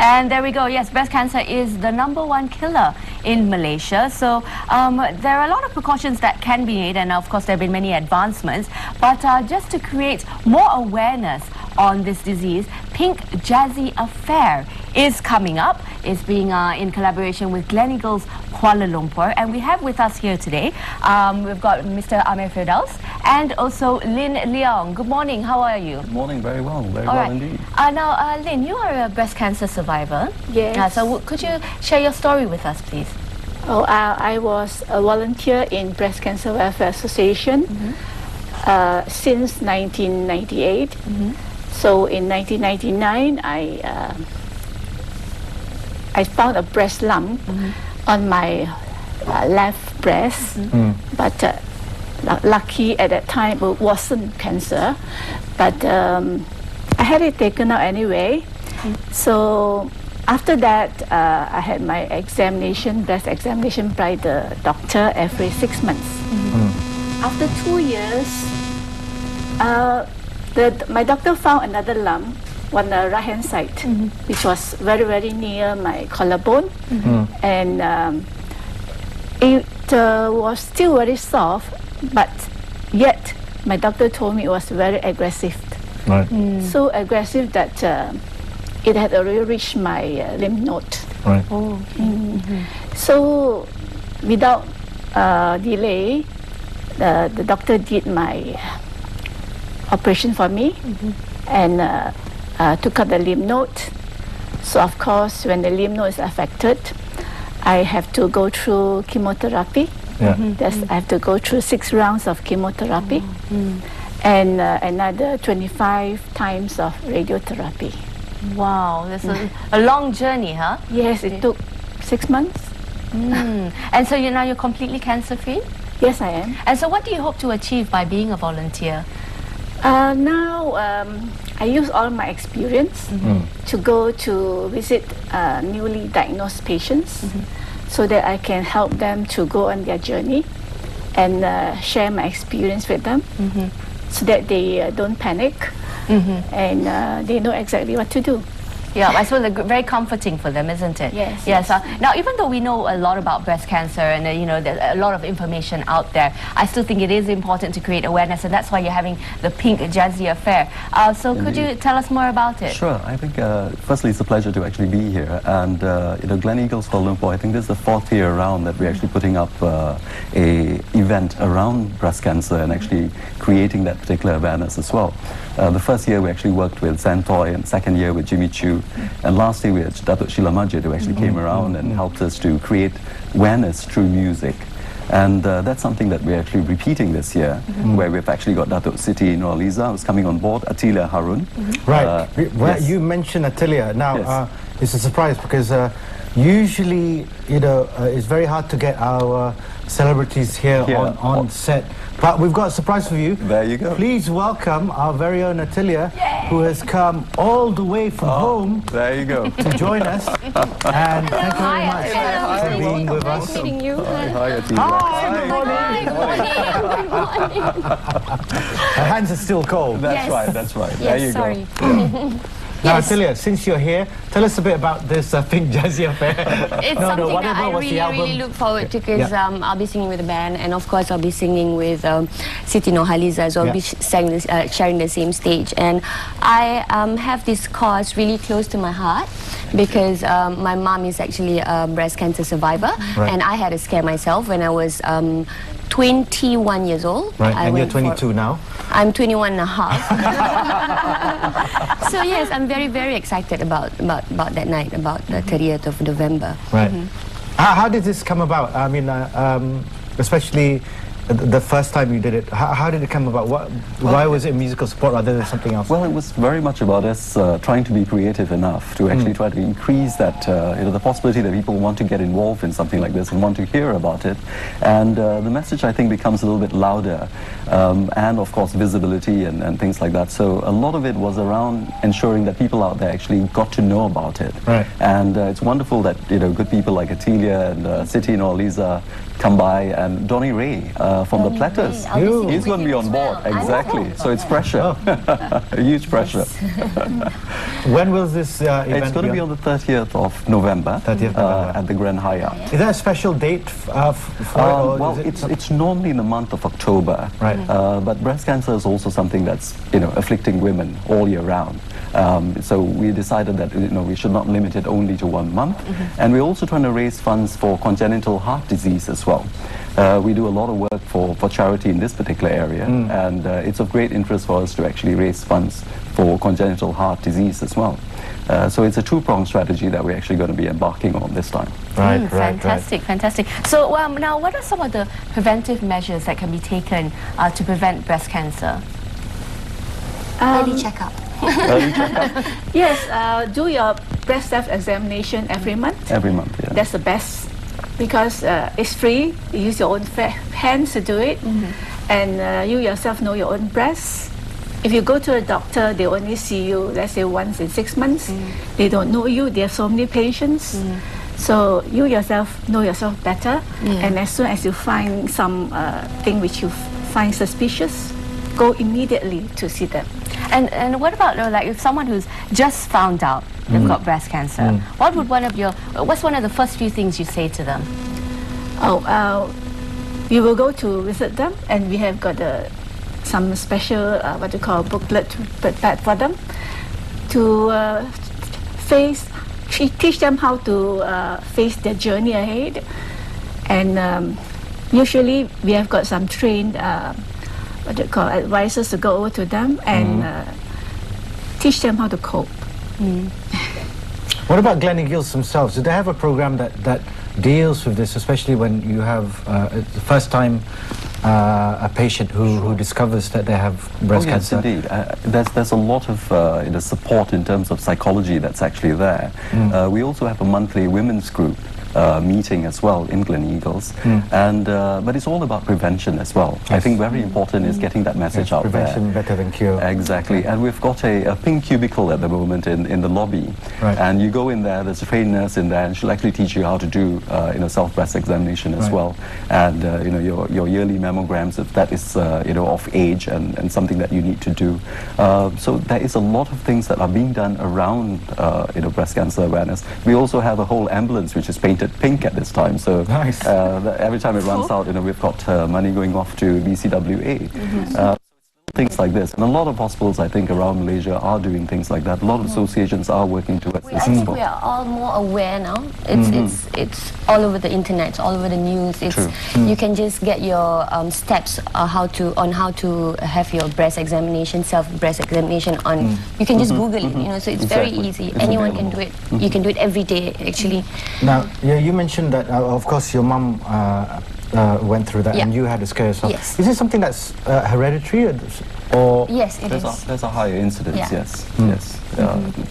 And there we go. Yes, breast cancer is the #1 killer in Malaysia. So there are a lot of precautions that can be made, and of course there have been many advancements. But just to create more awareness on this disease, Pink Jazzy Affair is coming up. It's being in collaboration with Gleneagles Kuala Lumpur, and we have with us here today, we've got Mr. Amir Firdaus and also Lin Leong. Good morning, how are you? Good morning, very well indeed. Now, Lin, you are a breast cancer survivor. Yes. So could you share your story with us, please? Oh, I was a volunteer in Breast Cancer Welfare Association since 1998. So in 1999, I found a breast lump on my left breast, but lucky at that time it wasn't cancer, but I had it taken out anyway. So after that, I had my breast examination by the doctor every 6 months. After 2 years, my doctor found another lump on the right hand side, which was very, very near my collarbone, and it was still very soft, but yet my doctor told me it was very aggressive. Right. So aggressive that it had already reached my lymph node. Right. So without delay, the doctor did my operation for me and took out the lymph node. So of course, when the lymph node is affected, I have to go through chemotherapy. I have to go through 6 rounds of chemotherapy and another 25 times of radiotherapy. Wow, that's a long journey, huh? Yes, it took 6 months. And so now you're completely cancer-free? Yes, I am. And so what do you hope to achieve by being a volunteer? Now, I use all my experience to go to visit newly diagnosed patients so that I can help them to go on their journey and share my experience with them so that they don't panic and they know exactly what to do. Yeah, I suppose very comforting for them, isn't it? Yes. Yes. Now, even though we know a lot about breast cancer and there's a lot of information out there, I still think it is important to create awareness, and that's why you're having the Pink Jazzy Affair. So could you tell us more about it? Sure. I think firstly it's a pleasure to actually be here, and Gleneagles Kuala Lumpur, I think this is the 4th year around that we're actually putting up a event around breast cancer and actually creating that particular awareness as well. The first year we actually worked with Santoy, and second year with Jimmy Choo, and last year we had Dato who actually came around and helped us to create awareness through music. And that's something that we're actually repeating this year, where we've actually got Dato Siti, Nurhaliza, who's coming on board, Atilia Harun. Right. Yes. You mentioned Atilia. Now, Yes. It's a surprise because usually, it's very hard to get our celebrities here on set. But we've got a surprise for you. There you go. Please welcome our very own Atilia, who has come all the way from home. There you go. To join us. And thank you very much for being with us. Nice meeting you. Hi, Atilia. Hi, good morning. Good morning. Her hands are still cold. That's right, that's right. There you sorry. go. Now, Atilia, since you're here, tell us a bit about this Pink Jazzy Affair. It's something that I really look forward to, because I'll be singing with the band, and of course I'll be singing with Siti Nurhaliza, so I'll be sharing the same stage. And I have this cause really close to my heart because my mom is actually a breast cancer survivor, and I had a scare myself when I was 21 years old. Right, and you're 22 now? I'm 21 and a half. So yes, I'm very, very excited about that night, about the 30th of November. Right. How did this come about? I mean, especially the first time you did it, how did it come about? Why was it musical support rather than something else? Well, it was very much about us trying to be creative enough to actually try to increase that, the possibility that people want to get involved in something like this and want to hear about it. And the message, I think, becomes a little bit louder, and of course visibility and things like that. So a lot of it was around ensuring that people out there actually got to know about it. Right. And it's wonderful that good people like Atilia and Siti and Nurhaliza come by, and Donnie Ray from the Platters. He's going to be on board. Exactly. So it's pressure. A huge pressure. When will this event It's going to be on the 30th of November, 30th November. at the Grand Hyatt. Is there a special date for it? Or Well, is it's normally in the month of October, Right. But breast cancer is also something that's afflicting women all year round. So we decided that we should not limit it only to 1 month, and we're also trying to raise funds for congenital heart disease as well. We do a lot of work for charity in this particular area, and it's of great interest for us to actually raise funds for congenital heart disease as well. So it's a two-pronged strategy that we're actually going to be embarking on this time. Right, Fantastic, fantastic. So now, what are some of the preventive measures that can be taken to prevent breast cancer? Early checkup. Yes, do your breast self-examination every month. Every month, yeah. That's the best because it's free. You use your own hands to do it, and you yourself know your own breasts. If you go to a doctor, they only see you, let's say, once in 6 months. They don't know you. They have so many patients. So you yourself know yourself better. And as soon as you find some thing which you find suspicious, go immediately to see them. And what about like if someone who's just found out they've got breast cancer? What's one of the first few things you say to them? We will go to visit them, and we have got some special what you call booklet prepared for them to teach them how to face their journey ahead. And usually we have got some trained what do you call advisors to go over to them and teach them how to cope. What about Gleneagles themselves? Do they have a program that deals with this, especially when you have the first time a patient who discovers that they have breast cancer? Yes, indeed. There's a lot of support in terms of psychology that's actually there. We also have a monthly women's group meeting as well in Gleneagles, and but it's all about prevention as well. Yes. I think very important is getting that message out prevention there. Better than cure. Exactly, and we've got a pink cubicle at the moment in the lobby, and you go in there. There's a trained nurse in there, and she'll actually teach you how to do self breast examination as well, and your yearly mammograms if that is of age and something that you need to do. So there is a lot of things that are being done around breast cancer awareness. We also have a whole ambulance which is painted pink at this time, so nice. Every time it runs out, we've got money going off to BCWA. Things like this, and a lot of hospitals I think around Malaysia are doing things like that. A lot of associations are working towards this. I think we are all more aware now. It's all over the internet, it's all over the news. It's you can just get your steps how to have your breast examination, self breast examination on. You can just Google it, so it's very easy. It's Anyone available. can do it. You can do it every day actually. Now, you mentioned that of course your mum went through that, and you had a scare yourself. Yes. Is it something that's hereditary, or? Yes, it is. There's a higher incidence. Yeah. Yes.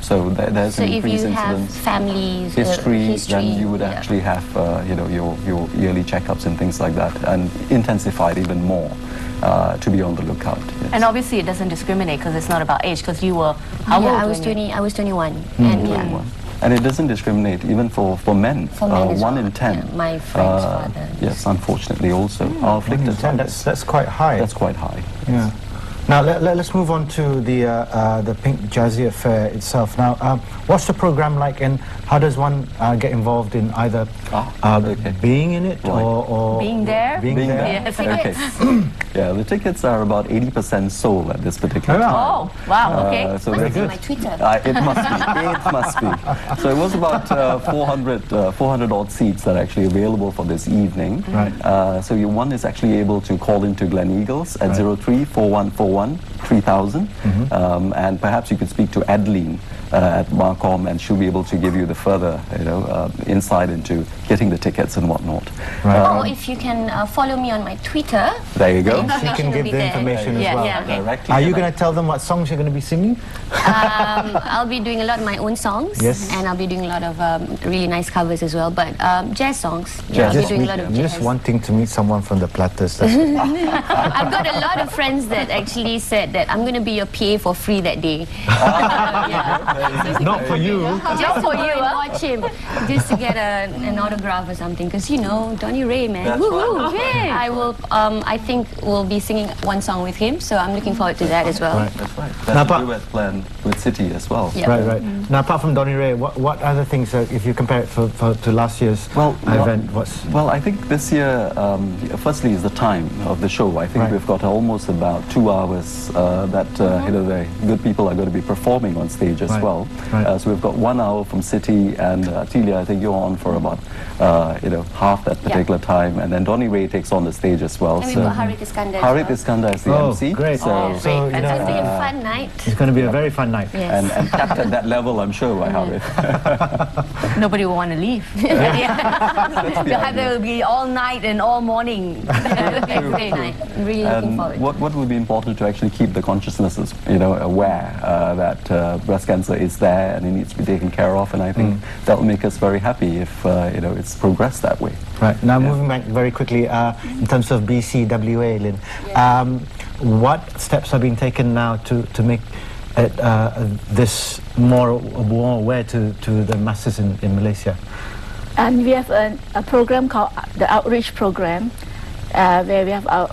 So there's So an if increased you have incidence. families, History, then you would actually have your yearly checkups and things like that, and intensified even more to be on the lookout. Yes. And obviously it doesn't discriminate because it's not about age, because you were how old I was when 20. I was 21, and And it doesn't discriminate even for men. For men as 1 well. in 10. Yeah, my friend's father. Yes, unfortunately also are 1 in afflicted. 10, that's quite high. That's quite high. Yeah. Now let's move on to the Pink Jazzy affair itself. Now, what's the program like, and how does one get involved in either being in it or being there? Being there. Yes. Okay. Yeah, the tickets are about 80% sold at this particular time. Oh, wow, okay. So must that's be good. my Twitter. It must be. It must be. So it was about 400 odd seats that are actually available for this evening. Right. So one is actually able to call into Gleneagles at 03-4141-3000, and perhaps you could speak to Adeline at Marcom, and she'll be able to give you the further insight into getting the tickets and whatnot. Or if you can follow me on my Twitter. There you go. She can give the information as well. Yeah, okay. Directly Are to you that. going to tell them what songs you're going to be singing? I'll be doing a lot of my own songs, Yes. and I'll be doing a lot of really nice covers as well, but jazz songs. Jazz. I'll be doing a lot of I'm jazz. just wanting to meet someone from the Platters. That's I've got a lot of friends that actually said that I'm going to be your PA for free that day. Yeah. Not for you. Just for you, watch him, just to get an autograph or something. Because you know, Donny Ray, man. That's Woo-hoo. right. I will. I think we'll be singing one song with him, so I'm looking forward to that as well. Right. That's right. Now, That's a duet plan with Siti as well. Yep. Right, right. Now, apart from Donny Ray, what other things, if you compare it to last year's event, what's... Well, I think this year, firstly, is the time of the show. I think Right. we've got almost about 2 hours that you know, the good people are going to be performing on stage as Right. well. Right. So we've got 1 hour from Siti and Atilia. I think you're on for about you know, half that particular time, and then Donny Ray takes on the stage as well. And we've got Hytt Iskandar. Hytt Iskandar is the Oh, MC. great. So, So, you It's know, going to be a fun night. it's going to be a very fun night. Yes. and capped at that level, I'm sure, by Hytt. Nobody will want to leave. You'll have to be all night and all morning. It'll be a great night. I'm really looking forward. And what would be important to actually keep the consciousnesses, you know, aware that breast cancer is there and it needs to be taken care of, and I think that will make us very happy if you know, it's progressed that way. Right. Now, moving back very quickly, in terms of BCWA, Lynn, what steps are being taken now to make it, this more aware to the masses in Malaysia? And we have a program called the Outreach Program, where we have our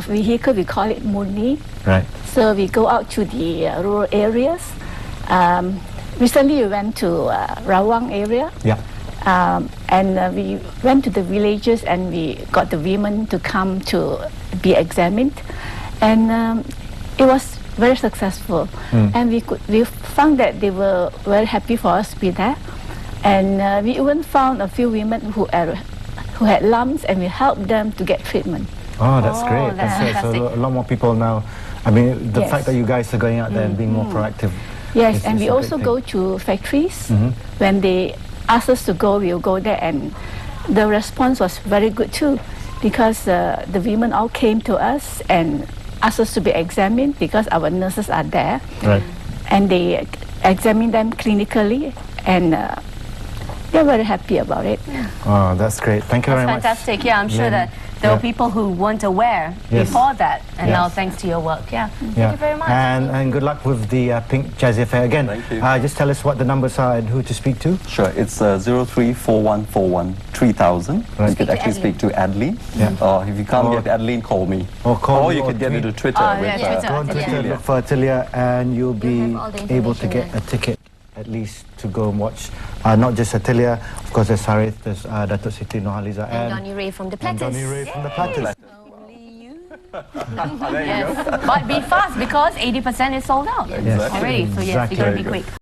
vehicle, we call it Murni. Right. So we go out to the rural areas. Recently we went to Rawang area. Yeah. And we went to the villages and we got the women to come to be examined. And it was very successful. And we found that they were very happy for us to be there. And we even found a few women who had lumps, and we helped them to get treatment. Oh, that's Oh, great. that's So fantastic. a lot more people now. I mean, the Yes. fact that you guys are going out there and being more proactive. Yes, is and we a great also thing. go to factories. When they ask us to go, we'll go there, and the response was very good too, because the women all came to us and asked us to be examined because our nurses are there, Right. and they examine them clinically, and they're very happy about it. Oh, that's great. Thank you That's very much. fantastic. Yeah, I'm sure Lynn. that there were Yeah. people who weren't aware Yes. before that, and Yes. now thanks to your work. Yeah. Yeah. Thank you very much. And good luck with the Pink Jazzy Affair. Again, Thank you. just tell us what the numbers are and who to speak to. Sure, it's 0341413000. Right. You could actually speak to Adeline. Yeah. Or if you can't Or- get Adeline, call me. Or call me you or could get tweet. into Twitter Oh, with yeah, Twitter. Go on Twitter, Atilia. look for Atilia, and you'll be have all the able to information get a ticket, at least, to go and watch. Not just Atilia, of course, there's Hytt, there's Dato, Siti, Nurhaliza, And Donny Ray from the and Platters. Donny Ray from the Platters. Yes. But be fast because 80% is sold out Exactly. already. So yes, you got to be Exactly. quick.